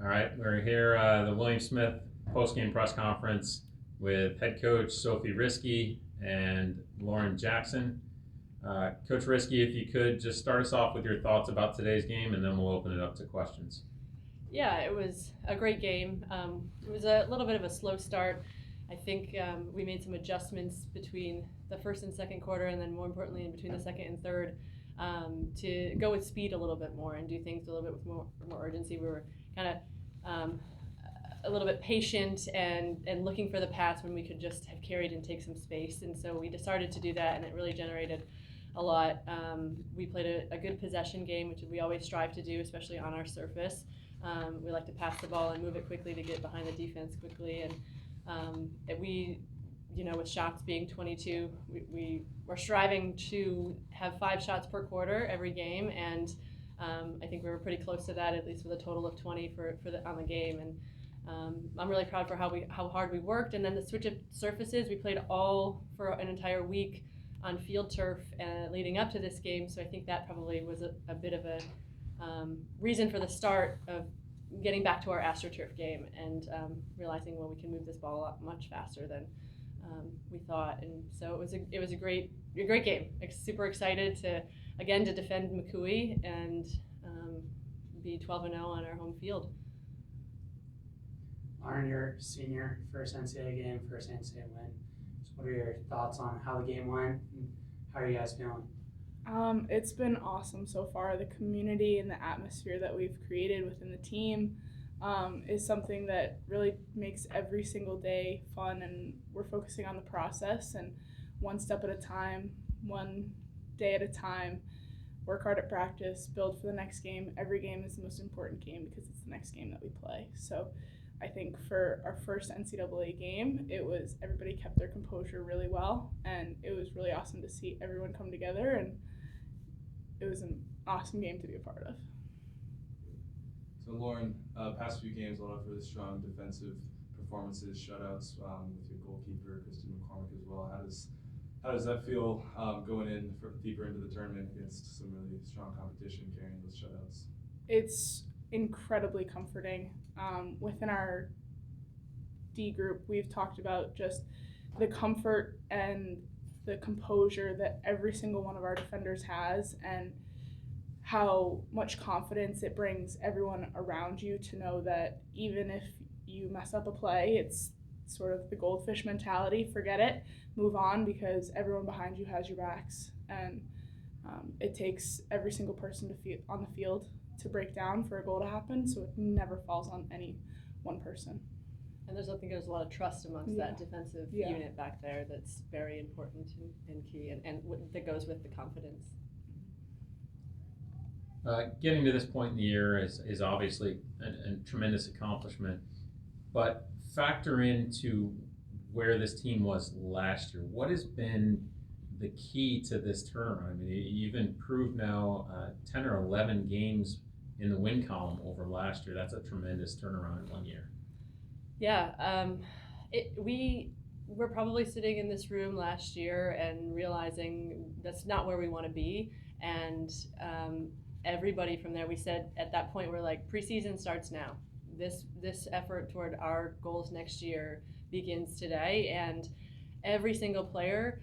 All right, we're here, the William Smith post-game press conference with head coach Sophie Risky and Lauren Jackson. Coach Risky, if you could just start us off with your thoughts about today's game, and then we'll open it up to questions. Yeah, it was a great game. It was a little bit of a slow start. I think we made some adjustments between the first and second quarter, and then more importantly, in between the second and third, to go with speed a little bit more and do things a little bit with more urgency. We were kind of um, a little bit patient and looking for the pass when we could just have carried and take some space. And so we decided to do that, and it really generated a lot. We played a good possession game, which we always strive to do, especially on our surface. We like to pass the ball and move it quickly to get behind the defense quickly. And with shots being 22, we were striving to have 5 shots per quarter every game. And I think we were pretty close to that, at least with a total of 20 on the game. And I'm really proud for how hard we worked. And then the switch of surfaces, we played all for an entire week on field turf leading up to this game. So I think that probably was a bit of a reason for the start of getting back to our AstroTurf game and realizing, well, we can move this ball up much faster than we thought. And so it was a great game. Super excited to defend McCooey and be 12-0 on our home field. Lauren, your senior, first NCAA game, first NCAA win. So what are your thoughts on how the game went and how are you guys feeling? It's been awesome so far. The community and the atmosphere that we've created within the team is something that really makes every single day fun, and we're focusing on the process and one step at a time, one day at a time, work hard at practice, build for the next game. Every game is the most important game because it's the next game that we play. So I think for our first NCAA game, everybody kept their composure really well, and it was really awesome to see everyone come together, and it was an awesome game to be a part of. So Lauren, past few games, a lot of really strong defensive performances, shutouts with your goalkeeper Kristen McCormick as well. How does that feel going in deeper into the tournament against some really strong competition, carrying those shutouts? It's incredibly comforting. Within our D group, we've talked about just the comfort and the composure that every single one of our defenders has, and how much confidence it brings everyone around you to know that even if you mess up a play, it's sort of the goldfish mentality, forget it, move on, because everyone behind you has your backs. And it takes every single person on the field to break down for a goal to happen, so it never falls on any one person. And I think there's a lot of trust amongst that defensive unit back there that's very important and key, and that goes with the confidence. Getting to this point in the year is obviously a tremendous accomplishment, but factor into where this team was last year. What has been the key to this turnaround? I mean, you've improved now 10 or 11 games in the win column over last year. That's a tremendous turnaround in 1 year. Yeah, we're probably sitting in this room last year and realizing that's not where we want to be, and everybody from there, we said at that point, we're like, preseason starts now. This effort toward our goals next year begins today, and every single player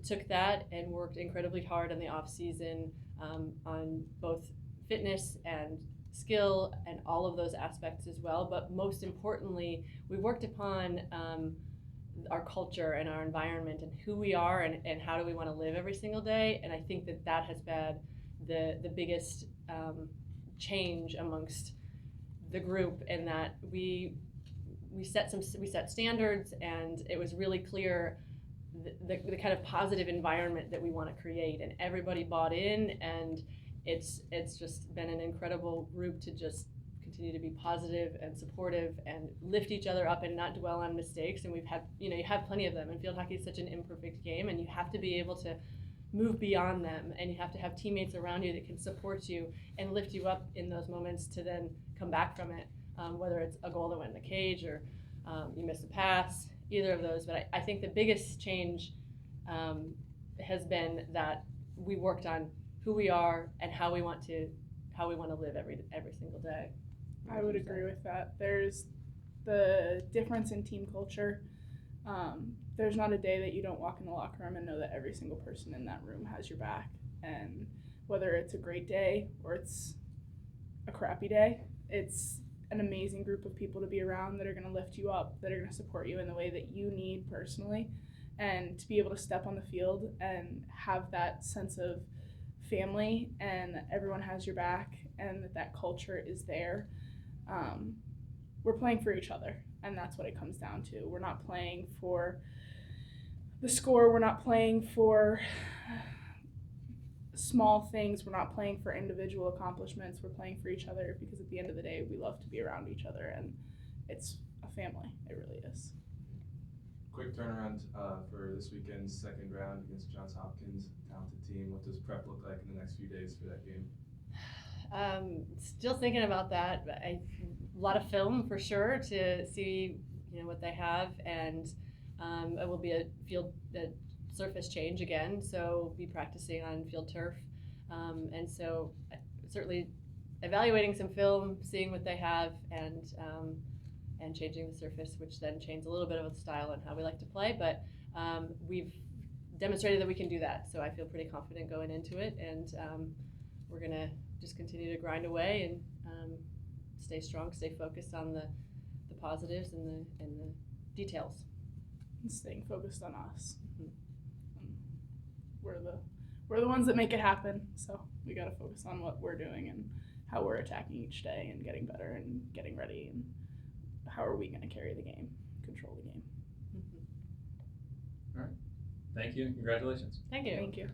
took that and worked incredibly hard in the off season on both fitness and skill and all of those aspects as well. But most importantly, we worked upon our culture and our environment and who we are and how do we want to live every single day. And I think that has been the biggest change amongst the group, in that we set standards, and it was really clear the kind of positive environment that we want to create, and everybody bought in, and it's just been an incredible group to just continue to be positive and supportive and lift each other up and not dwell on mistakes. And you have plenty of them, and field hockey is such an imperfect game, and you have to be able to move beyond them, and you have to have teammates around you that can support you and lift you up in those moments to then come back from it, whether it's a goal that went in the cage or you missed a pass, either of those. But I think the biggest change has been that we worked on who we are and how we want to live every single day. I would agree with that. There's the difference in team culture. There's not a day that you don't walk in the locker room and know that every single person in that room has your back. And whether it's a great day or it's a crappy day, it's an amazing group of people to be around that are going to lift you up, that are going to support you in the way that you need personally. And to be able to step on the field and have that sense of family and that everyone has your back and that culture is there. We're playing for each other, and that's what it comes down to. We're not playing for the score. We're not playing for small things. We're not playing for individual accomplishments. We're playing for each other because at the end of the day, we love to be around each other, and it's a family. It really is. Quick turnaround for this weekend's second round against Johns Hopkins, talented team. What does prep look like in the next few days for that game? Still thinking about that. A lot of film for sure to see, what they have, and it will be a surface change again. So be practicing on field turf, and so certainly evaluating some film, seeing what they have, and changing the surface, which then changes a little bit of the style and how we like to play. But we've demonstrated that we can do that, so I feel pretty confident going into it, and we're gonna just continue to grind away and stay strong, stay focused on the positives and the details. And staying focused on us. We're the ones that make it happen. So we got to focus on what we're doing and how we're attacking each day and getting better and getting ready and how are we going to carry the game, control the game. Thank you. Congratulations. Thank you. Thank you.